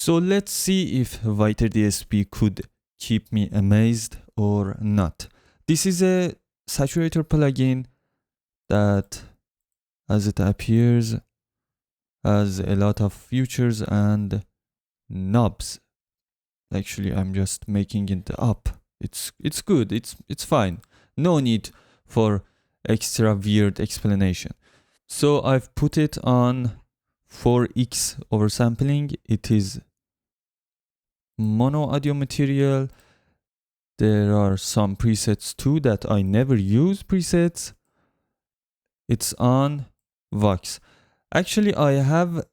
So let's see if ViatorDSP could keep me amazed or not. This is a saturator plugin that, as it appears, has a lot of features and knobs. Actually, I'm just making it up. It's good. It's fine. No need for extra weird explanation. So I've put it on 4x oversampling. It is mono audio material. There are some presets too that I never use presets. It's on Vox. Actually, I have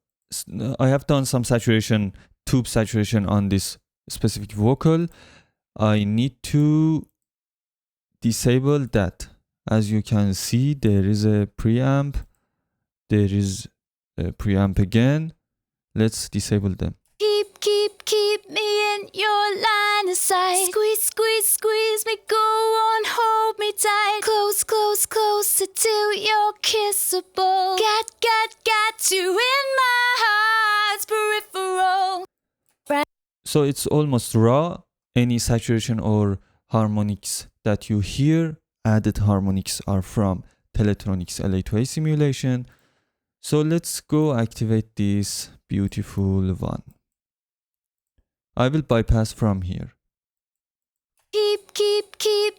done some saturation, tube saturation on this specific vocal. I need to disable that. As you can see, there is a preamp. There is a preamp again. Let's disable them. Keep me in your line of sight. Squeeze me, go on, hold me tight. Closer till you're kissable. Got you in my heart's peripheral. So it's almost raw. Any saturation or harmonics that you hear, added harmonics, are from Teletronics LA2A simulation. So let's go activate this beautiful one. I will bypass from here. Keep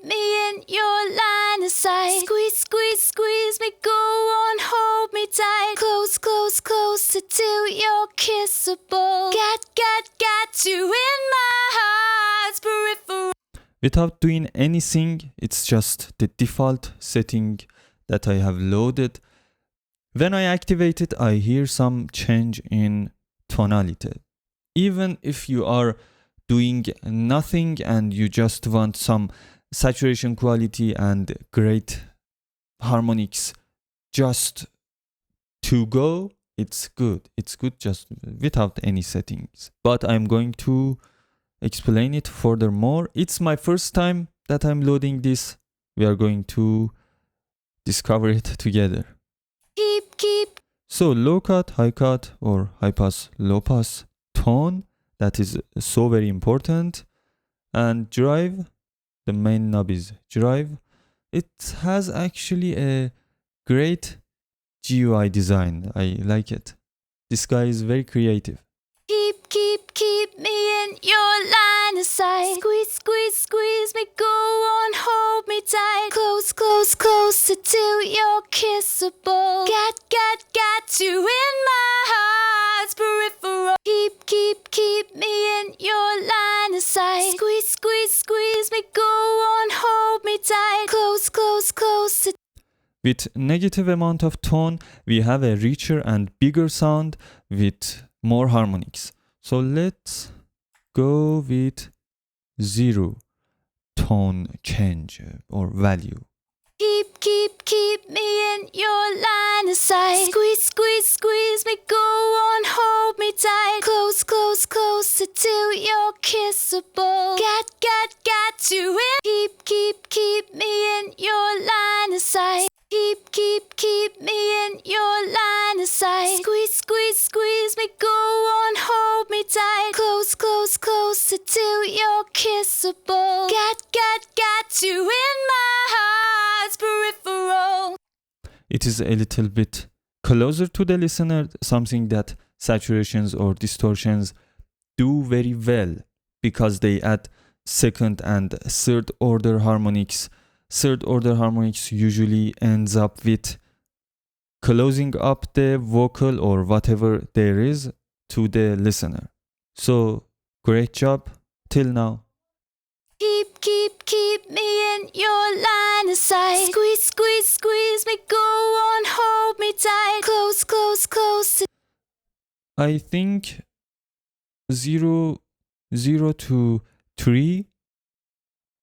me in your line of sight. Squeeze me, go on, hold me tight. Closer till you're kissable. Got you in my heart's peripheral. Without doing anything, it's just the default setting that I have loaded. When I activate it, I hear some change in tonality. Even if you are doing nothing and you just want some saturation quality and great harmonics just to go, it's good. It's good just without any settings. But I'm going to explain it furthermore. It's my first time that I'm loading this. We are going to discover it together. Keep. So low cut, high cut, or high pass, low pass, tone, that is so very important. And drive, the main knob is drive. It has actually a great GUI design. I like it. This guy is very creative. Keep me in your line of sight. Squeeze me, go on, hold me tight. Closer till you're kissable. Got you in my heart's peripheral. Keep me in your line of sight. Squeeze me, go on, hold me tight. Closer. With negative amount of tone, we have a richer and bigger sound with more harmonics. So let's go with 0 tone change or value. Keep me in your line of sight. Squeeze me, go on, hold me tight. Closer till you're kissable. Got you in. Keep me in your line of sight. Keep me in your line of sight. Squeeze me, go on, hold me tight. Closer till you're kissable. Got you in my heart's peripheral. It is a little bit closer to the listener, something that saturations or distortions do very well because they add second and third order harmonics. Third order harmonics usually ends up with closing up the vocal or whatever there is to the listener. So great job till now. Keep me in your line of sight. Squeeze me, go on, hold me tight. Close. I think 0 to 3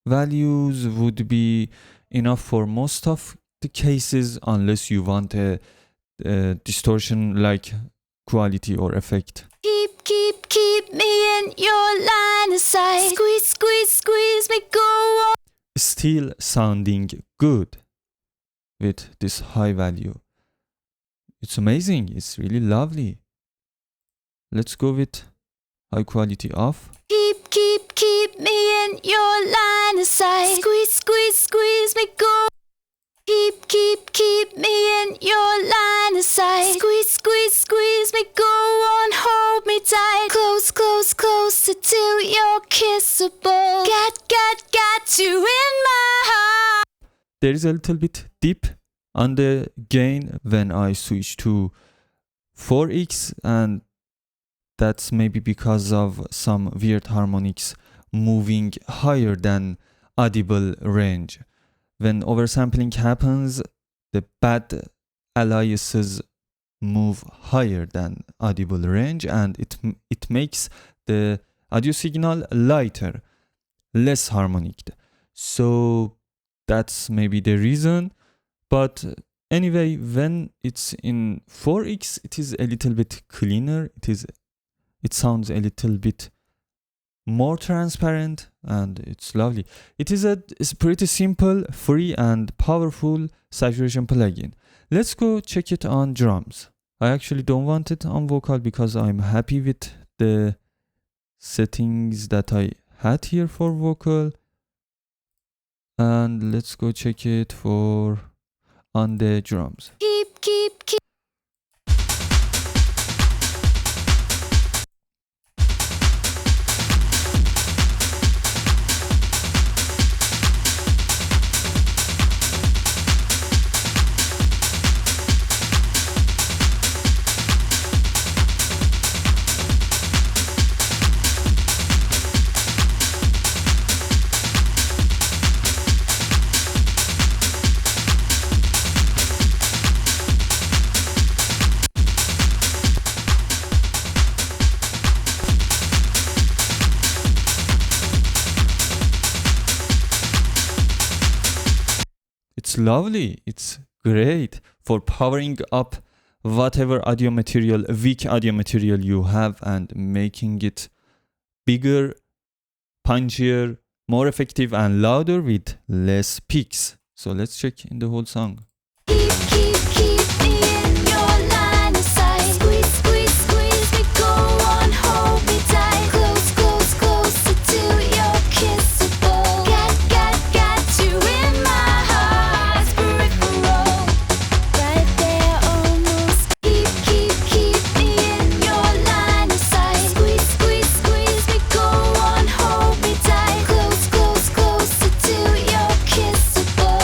values would be enough for most of the cases, unless you want a distortion like quality or effect. Keep me in your line of sight. Squeeze me, go on. Still sounding good with this high value. It's amazing. It's really lovely. Let's go with high quality off. Keep me in your line of sight. Squeeze me, go. Keep me in your line of sight. Squeeze me, go on, hold me tight. Closer till you're kissable. Got you in my heart. There is a little bit dip on the gain when I switch to 4x, and that's maybe because of some weird harmonics moving higher than audible range. When oversampling happens, the bad aliases move higher than audible range, and it makes the audio signal lighter, less harmonic. So that's maybe the reason. But anyway, when it's in 4x, it is a little bit cleaner. It sounds a little bit more transparent, and it's lovely. It's a pretty simple, free, and powerful saturation plugin. Let's go check it on drums. I actually don't want it on vocal because I'm happy with the settings that I had here for vocal. And let's go check it for on the drums. Keep. It's lovely. It's great for powering up whatever audio material, weak audio material you have, and making it bigger, punchier, more effective, and louder with less peaks. So let's check in the whole song. Keep me in your line of sight. Squeeze me, go on, hold me tight. Closer till you're kissable. Got you in my heart's peripheral. Right there, almost. Keep me in your line of sight. Squeeze me, go on, hold me tight. Closer till you're kissable.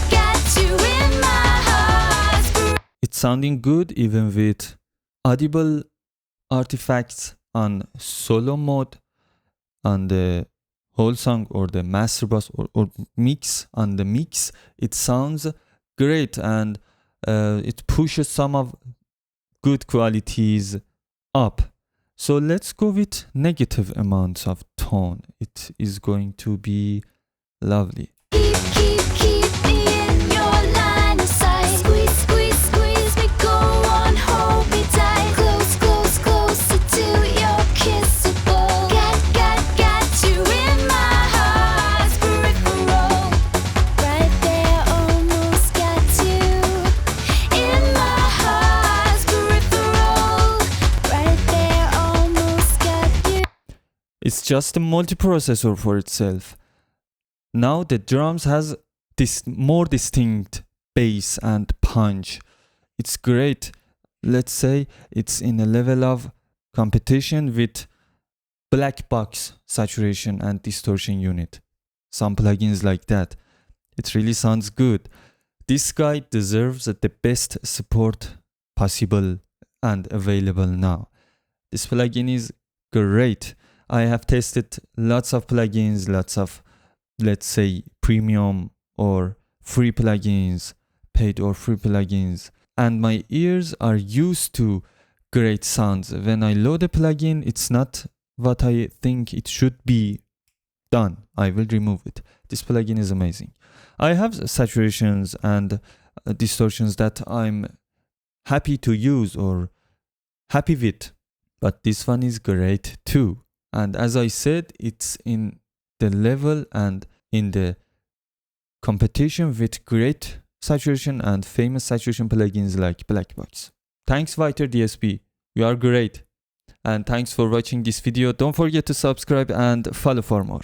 Got you in my heart's. It's sounding good even with audible artifacts on solo mode on the whole song, or the master bus, or mix on the mix. It sounds great, and it pushes some of good qualities up. So let's go with negative amounts of tone. It is going to be lovely. Keep me in your line of sight. Squeeze me, go on, hold me tight. Closer till you're kissable. Got you in my heart's peripheral. Right there, almost got you in my heart's peripheral. Right there, almost got you. It's just a multiprocessor for itself. Now the drums has this more distinct bass and punch. It's great. Let's say it's in a level of competition with black box saturation and distortion unit. Some plugins like that. It really sounds good. This guy deserves the best support possible and available now. This plugin is great. I have tested lots of plugins, lots of, let's say, premium or free plugins, paid or free plugins, and my ears are used to great sounds. When I load a plugin, it's not what I think it should be done. I will remove it. This plugin is amazing. I have saturations and distortions that I'm happy to use or happy with, but this one is great too. And as I said, it's in the level and in the competition with great saturation and famous saturation plugins like Blackbox. Thanks ViatorDSP, you are great. And thanks for watching this video. Don't forget to subscribe and follow for more.